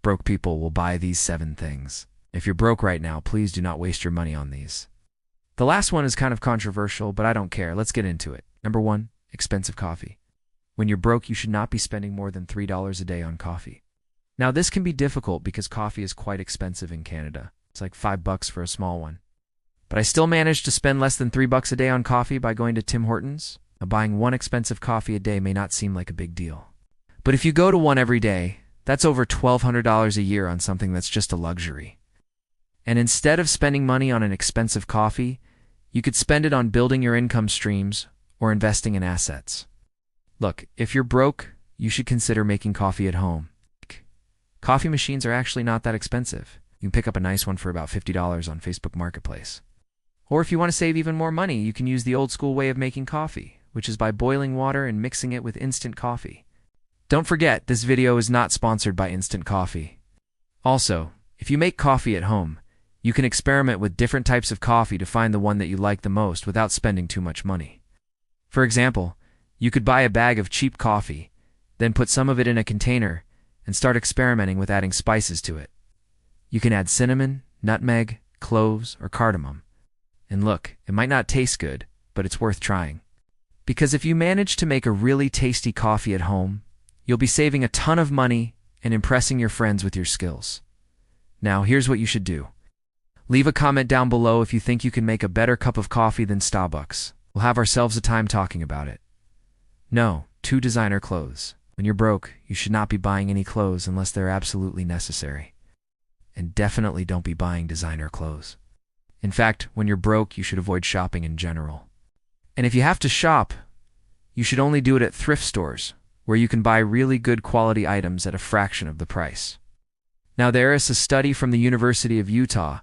broke people will buy these 7 things. If you're broke right now, please do not waste your money on these. The last one is kind of controversial, but I don't care. Let's get into it. Number 1, expensive coffee. When you're broke, you should not be spending more than $3 a day on coffee. Now, this can be difficult because coffee is quite expensive in Canada. It's like $5 for a small one. But I still managed to spend less than $3 a day on coffee by going to Tim Hortons. Now, buying one expensive coffee a day may not seem like a big deal. But if you go to one every day, that's over $1,200 a year on something that's just a luxury. And instead of spending money on an expensive coffee, you could spend it on building your income streams or investing in assets. Look, if you're broke, you should consider making coffee at home. Coffee machines are actually not that expensive. You can pick up a nice one for about $50 on Facebook Marketplace. Or if you want to save even more money, you can use the old school way of making coffee, which is by boiling water and mixing it with instant coffee. Don't forget, this video is not sponsored by instant coffee. Also, if you make coffee at home, you can experiment with different types of coffee to find the one that you like the most without spending too much money. For example, you could buy a bag of cheap coffee, then put some of it in a container and start experimenting with adding spices to it. You can add cinnamon, nutmeg, cloves, or cardamom. And look, it might not taste good, but it's worth trying. Because if you manage to make a really tasty coffee at home, you'll be saving a ton of money and impressing your friends with your skills. Now, here's what you should do. Leave a comment down below if you think you can make a better cup of coffee than Starbucks. We'll have ourselves a time talking about it. No, 2 designer clothes. When you're broke, you should not be buying any clothes unless they're absolutely necessary. And definitely don't be buying designer clothes. In fact, when you're broke, you should avoid shopping in general. And if you have to shop, you should only do it at thrift stores, where you can buy really good quality items at a fraction of the price. Now, there is a study from the University of Utah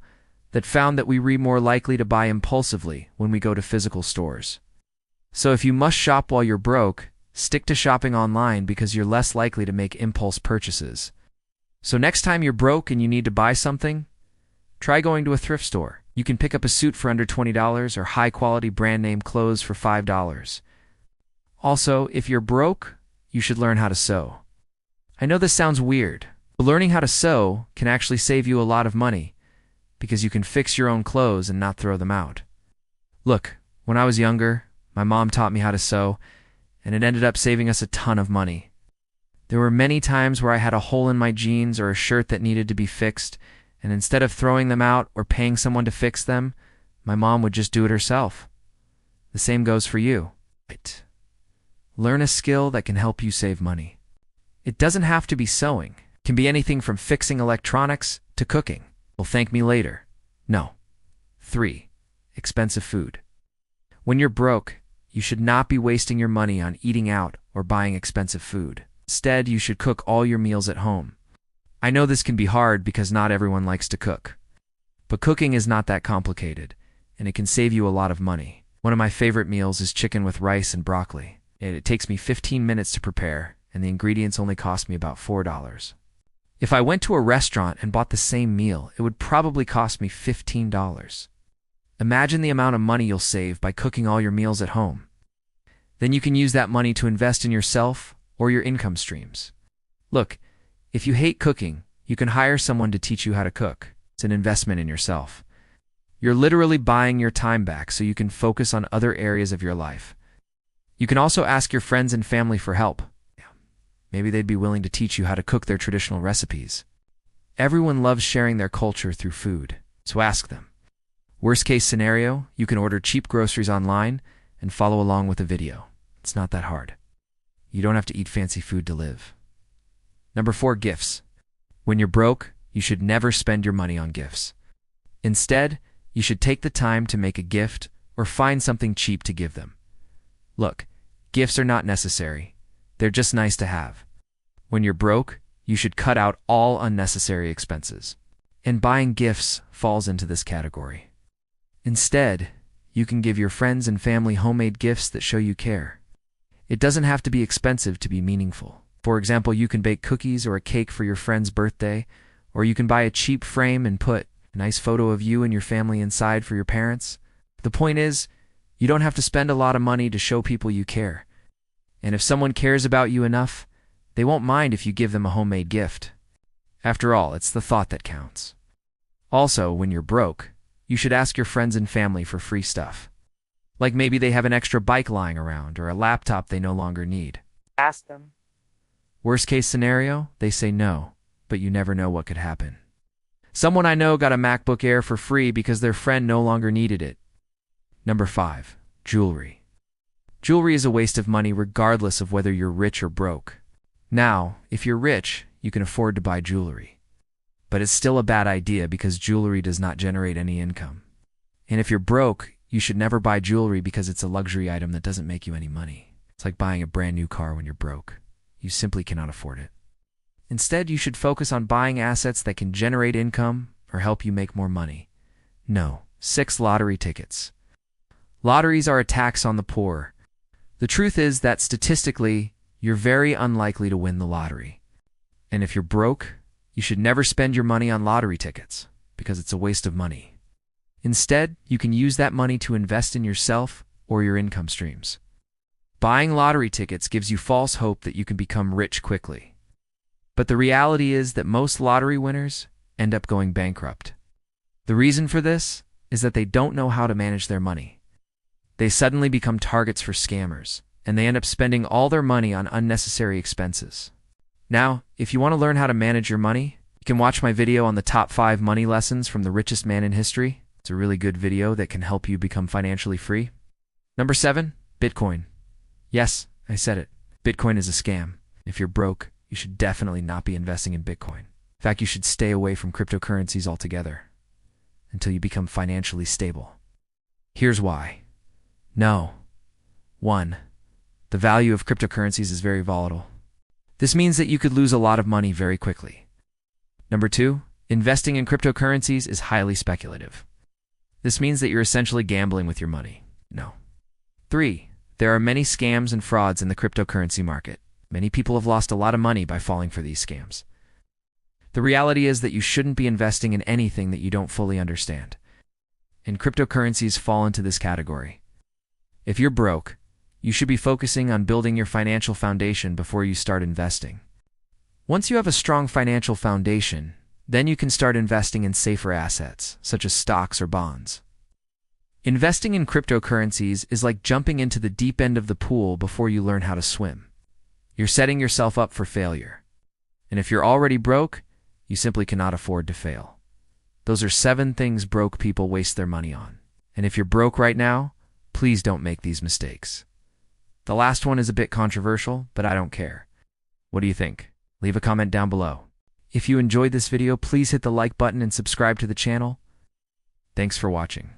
that found that we are more likely to buy impulsively when we go to physical stores. So if you must shop while you're broke, stick to shopping online because you're less likely to make impulse purchases. So next time you're broke and you need to buy something, try going to a thrift store. You can pick up a suit for under $20 or high-quality brand-name clothes for $5. Also, if you're broke, you should learn how to sew. I know this sounds weird, but learning how to sew can actually save you a lot of money because you can fix your own clothes and not throw them out. Look, when I was younger, my mom taught me how to sew, and it ended up saving us a ton of money. There were many times where I had a hole in my jeans or a shirt that needed to be fixed, and instead of throwing them out or paying someone to fix them, my mom would just do it herself. The same goes for you. Learn a skill that can help you save money. It doesn't have to be sewing. It can be anything from fixing electronics to cooking. Well, thank me later. No. 3. Expensive food. When you're broke, you should not be wasting your money on eating out or buying expensive food. Instead, you should cook all your meals at home. I know this can be hard because not everyone likes to cook. But cooking is not that complicated, and it can save you a lot of money. One of my favorite meals is chicken with rice and broccoli. It takes me 15 minutes to prepare, and the ingredients only cost me about $4. If I went to a restaurant and bought the same meal, it would probably cost me $15. Imagine the amount of money you'll save by cooking all your meals at home. Then you can use that money to invest in yourself or your income streams. Look, if you hate cooking, you can hire someone to teach you how to cook. It's an investment in yourself. You're literally buying your time back so you can focus on other areas of your life. You can also ask your friends and family for help. Maybe they'd be willing to teach you how to cook their traditional recipes. Everyone loves sharing their culture through food, so ask them. Worst case scenario, you can order cheap groceries online and follow along with a video. It's not that hard. You don't have to eat fancy food to live. Number 4, gifts. When you're broke, you should never spend your money on gifts. Instead, you should take the time to make a gift or find something cheap to give them. Look, gifts are not necessary. They're just nice to have. When you're broke, you should cut out all unnecessary expenses. And buying gifts falls into this category. Instead, you can give your friends and family homemade gifts that show you care. It doesn't have to be expensive to be meaningful. For example, you can bake cookies or a cake for your friend's birthday, or you can buy a cheap frame and put a nice photo of you and your family inside for your parents. The point is, you don't have to spend a lot of money to show people you care. And if someone cares about you enough, they won't mind if you give them a homemade gift. After all, it's the thought that counts. Also, when you're broke, you should ask your friends and family for free stuff. Like maybe they have an extra bike lying around or a laptop they no longer need. Ask them. Worst case scenario, they say no, but you never know what could happen. Someone I know got a MacBook Air for free because their friend no longer needed it. Number 5. Jewelry. Jewelry is a waste of money regardless of whether you're rich or broke. Now, if you're rich, you can afford to buy jewelry. But it's still a bad idea because jewelry does not generate any income. And if you're broke, you should never buy jewelry because it's a luxury item that doesn't make you any money. It's like buying a brand new car when you're broke. You simply cannot afford it. Instead, you should focus on buying assets that can generate income or help you make more money. No. 6. Lottery tickets. Lotteries are a tax on the poor. The truth is that statistically, you're very unlikely to win the lottery. And if you're broke, you should never spend your money on lottery tickets because it's a waste of money. Instead, you can use that money to invest in yourself or your income streams. Buying lottery tickets gives you false hope that you can become rich quickly. But the reality is that most lottery winners end up going bankrupt. The reason for this is that they don't know how to manage their money. They suddenly become targets for scammers, and they end up spending all their money on unnecessary expenses. Now, if you want to learn how to manage your money, you can watch my video on the top 5 money lessons from the richest man in history. It's a really good video that can help you become financially free. Number 7. Bitcoin. Yes, I said it. Bitcoin is a scam. If you're broke, you should definitely not be investing in Bitcoin. In fact, you should stay away from cryptocurrencies altogether until you become financially stable. Here's why. No. 1. The value of cryptocurrencies is very volatile. This means that you could lose a lot of money very quickly. Number 2. Investing in cryptocurrencies is highly speculative. This means that you're essentially gambling with your money. No. 3. There are many scams and frauds in the cryptocurrency market. Many people have lost a lot of money by falling for these scams. The reality is that you shouldn't be investing in anything that you don't fully understand. And cryptocurrencies fall into this category. If you're broke, you should be focusing on building your financial foundation before you start investing. Once you have a strong financial foundation, then you can start investing in safer assets, such as stocks or bonds. Investing in cryptocurrencies is like jumping into the deep end of the pool before you learn how to swim. You're setting yourself up for failure. And if you're already broke, you simply cannot afford to fail. Those are 7 things broke people waste their money on. And if you're broke right now, please don't make these mistakes. The last one is a bit controversial, but I don't care. What do you think? Leave a comment down below. If you enjoyed this video, please hit the like button and subscribe to the channel. Thanks for watching.